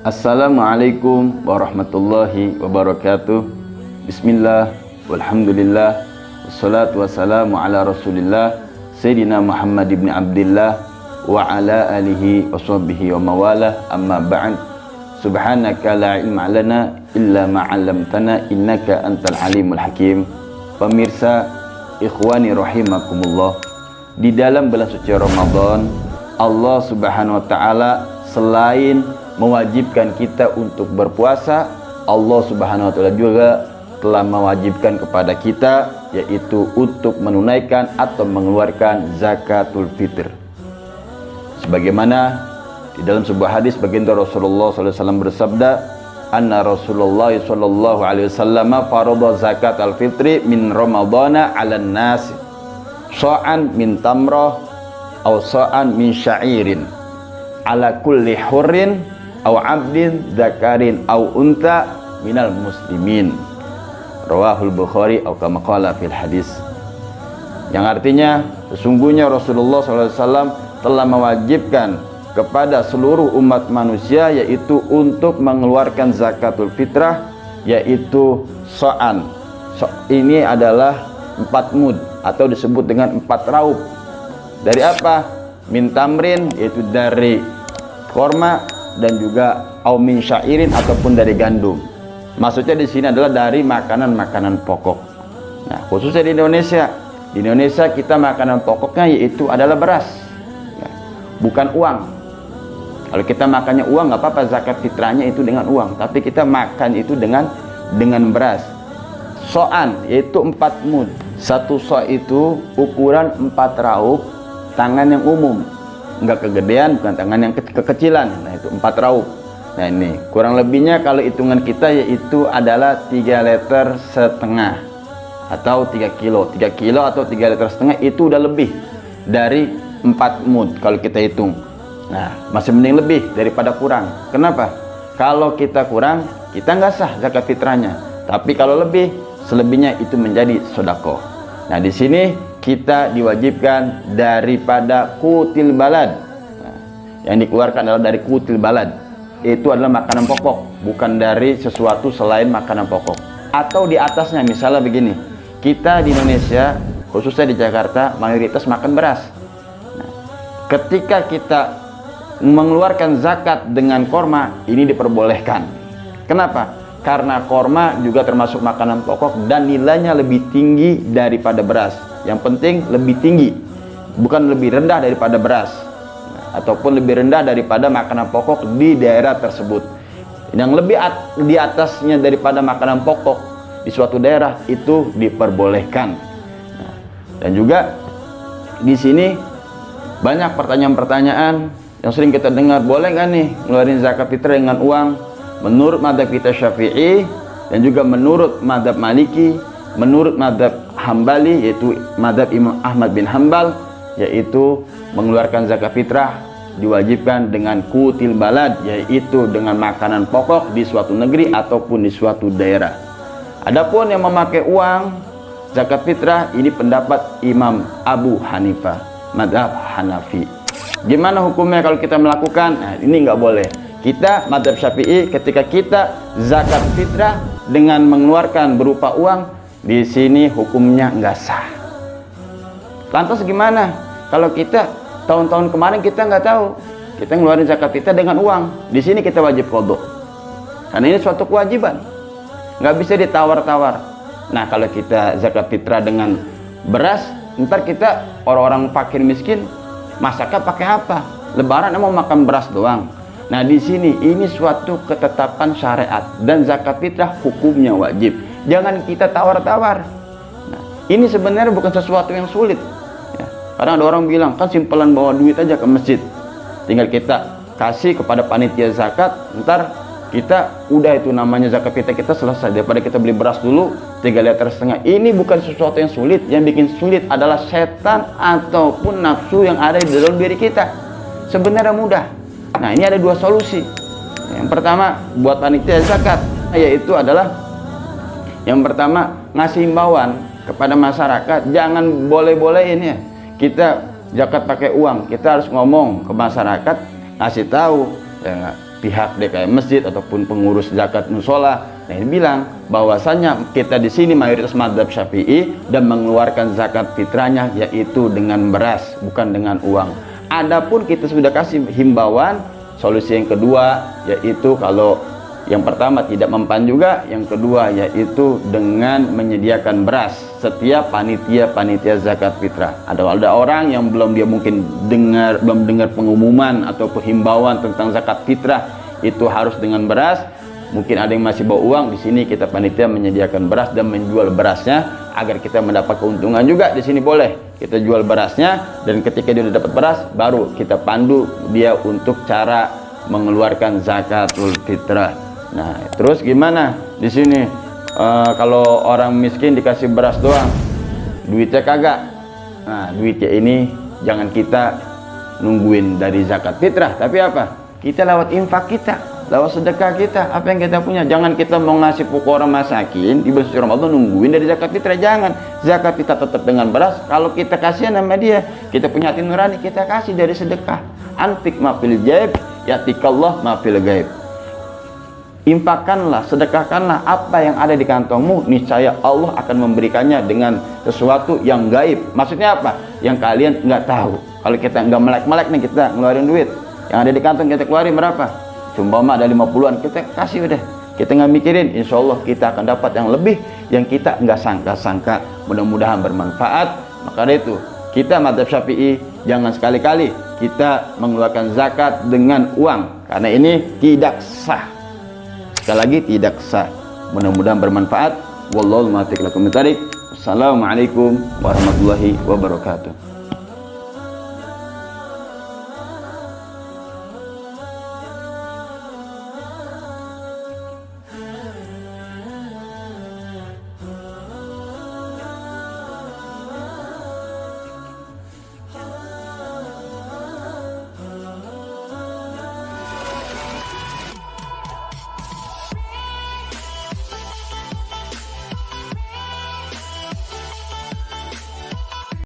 Assalamualaikum warahmatullahi wabarakatuh. Bismillah, walhamdulillah, wassalatu wassalamu ala rasulillah Sayyidina Muhammad ibn Abdillah wa ala alihi wa sahbihi wa mawalah, amma ba'd. Subhanaka la ilma lana illa ma'allamtana innaka antal alimul hakim. Pemirsa, ikhwani rahimakumullah, di dalam bulan suci Ramadan, Allah subhanahu wa ta'ala selain mewajibkan kita untuk berpuasa, Allah subhanahu wa ta'ala juga telah mewajibkan kepada kita, yaitu untuk menunaikan atau mengeluarkan zakatul fitr. Sebagaimana di dalam sebuah hadis baginda Rasulullah SAW bersabda, anna Rasulullah SAW farada zakat al-fitri min Ramadana ala nas so'an min tamrah aw so'an min sya'irin ala kulli hurrin aw abdin zakarin aw unta minal muslimin. Rawahul Bukhari aw kama qala fil hadis. Yang artinya, sesungguhnya Rasulullah SAW telah mewajibkan kepada seluruh umat manusia, yaitu untuk mengeluarkan zakatul fitrah, yaitu so'an. Ini adalah 4 mud atau disebut dengan 4 raup. Dari apa? Min tamrin, yaitu dari korma, dan juga au min syairin, ataupun dari gandum. Maksudnya di sini adalah dari makanan-makanan pokok. Nah, khususnya di Indonesia kita makanan pokoknya yaitu adalah beras, ya, bukan uang. Kalau kita makannya uang nggak apa-apa, zakat fitrahnya itu dengan uang, tapi kita makan itu dengan beras. So'an yaitu 4 mud. Satu so' itu ukuran 4 raup tangan yang umum, nggak kegedean, bukan tangan yang kekecilan. Nah, itu 4 raup. Nah, ini kurang lebihnya kalau hitungan kita yaitu adalah 3,5 liter atau 3 kilo. 3 kilo atau 3,5 liter itu udah lebih dari 4 mud kalau kita hitung. Nah, masih mending lebih daripada kurang. Kenapa? Kalau kita kurang, kita nggak sah zakat fitrahnya. Tapi kalau lebih, selebihnya itu menjadi sedekah. Nah, di sini kita diwajibkan daripada kutil balad. Nah, yang dikeluarkan adalah dari kutil balad. Itu adalah makanan pokok, bukan dari sesuatu selain makanan pokok. Atau di atasnya, misalnya begini, kita di Indonesia, khususnya di Jakarta, mayoritas makan beras. Nah, ketika kita mengeluarkan zakat dengan korma, ini diperbolehkan. Kenapa? Karena korma juga termasuk makanan pokok dan nilainya lebih tinggi daripada beras. Yang penting lebih tinggi, bukan lebih rendah daripada beras, ataupun lebih rendah daripada makanan pokok di daerah tersebut. Yang lebih di atasnya daripada makanan pokok di suatu daerah itu diperbolehkan. Nah, dan juga di sini banyak pertanyaan-pertanyaan yang sering kita dengar, boleh nggak nih ngeluarin zakat fitrah dengan uang? Menurut mazhab kita Syafi'i dan juga menurut mazhab Maliki, menurut mazhab Hambali yaitu mazhab Imam Ahmad bin Hambal, yaitu mengeluarkan zakat fitrah diwajibkan dengan kutil balad, yaitu dengan makanan pokok di suatu negeri ataupun di suatu daerah. Adapun yang memakai uang zakat fitrah, ini pendapat Imam Abu Hanifah, mazhab Hanafi. Gimana hukumnya kalau kita melakukan? Nah, ini nggak boleh. Kita mazhab Syafi'i, ketika kita zakat fitrah dengan mengeluarkan berupa uang, di sini hukumnya nggak sah. Lantas gimana kalau kita tahun-tahun kemarin kita nggak tahu, kita ngeluarin zakat fitrah dengan uang? Di sini kita wajib qadha, karena ini suatu kewajiban, nggak bisa ditawar-tawar. Nah, kalau kita zakat fitrah dengan beras, ntar kita orang-orang fakir miskin masaknya pakai apa? Lebaran emang makan beras doang. Nah, di sini ini suatu ketetapan syariat dan zakat fitrah hukumnya wajib. Jangan kita tawar-tawar. Nah, ini sebenarnya bukan sesuatu yang sulit. Ya, kadang ada orang bilang, kan simpelan bawa duit aja ke masjid, tinggal kita kasih kepada panitia zakat, ntar kita udah itu namanya zakat fitrah kita selesai, daripada kita beli beras dulu 3,5 liter. Ini bukan sesuatu yang sulit. Yang bikin sulit adalah setan ataupun nafsu yang ada di dalam diri kita. Sebenarnya mudah. Nah, ini ada 2 solusi. Yang pertama buat panitia zakat, yaitu adalah yang pertama ngasih himbauan kepada masyarakat, jangan boleh-bolehin ya kita zakat pakai uang. Kita harus ngomong ke masyarakat, ngasih tahu ya, pihak DKM masjid ataupun pengurus zakat musola. Nah, ini bilang bahwasanya kita di sini mayoritas mazhab Syafi'i dan mengeluarkan zakat fitrahnya yaitu dengan beras, bukan dengan uang. Adapun kita sudah kasih himbauan, solusi yang kedua yaitu kalau yang pertama tidak mempan juga, yang kedua yaitu dengan menyediakan beras setiap panitia zakat fitrah. Ada orang yang belum dengar pengumuman atau himbauan tentang zakat fitrah itu harus dengan beras. Mungkin ada yang masih bawa uang. Di sini kita panitia menyediakan beras dan menjual berasnya agar kita mendapat keuntungan juga. Di sini boleh kita jual berasnya, dan ketika dia sudah dapat beras baru kita pandu dia untuk cara mengeluarkan zakatul fitrah. Nah, terus gimana di sini? Kalau orang miskin dikasih beras doang, duitnya kagak. Nah, duitnya ini jangan kita nungguin dari zakat fitrah, tapi apa? Kita lewat infak kita, lewat sedekah kita, apa yang kita punya. Jangan kita mau ngasih fuqara masakin di bulan Ramadan nungguin dari zakat fitrah, jangan. Zakat kita tetap dengan beras. Kalau kita kasihan sama dia, kita punya hati nurani, kita kasih dari sedekah. Anfik ma fil jaib yatikallah ma fil gaib. Infakkanlah, sedekahkanlah apa yang ada di kantongmu, niscaya Allah akan memberikannya dengan sesuatu yang gaib. Maksudnya apa? Yang kalian nggak tahu. Kalau kita nggak melek-melek nih, kita ngeluarin duit yang ada di kantong, kita keluarin berapa? Cuma ada 50-an, kita kasih udah. Kita nggak mikirin, insya Allah kita akan dapat yang lebih yang kita nggak sangka-sangka. Mudah-mudahan bermanfaat. Maka dari itu, kita mazhab Syafi'i jangan sekali-kali kita mengeluarkan zakat dengan uang, karena ini tidak sah. Sekali lagi tidak sah. Mudah-mudahan bermanfaat. Wallahu muwaffiq lakum. Assalamualaikum warahmatullahi wabarakatuh.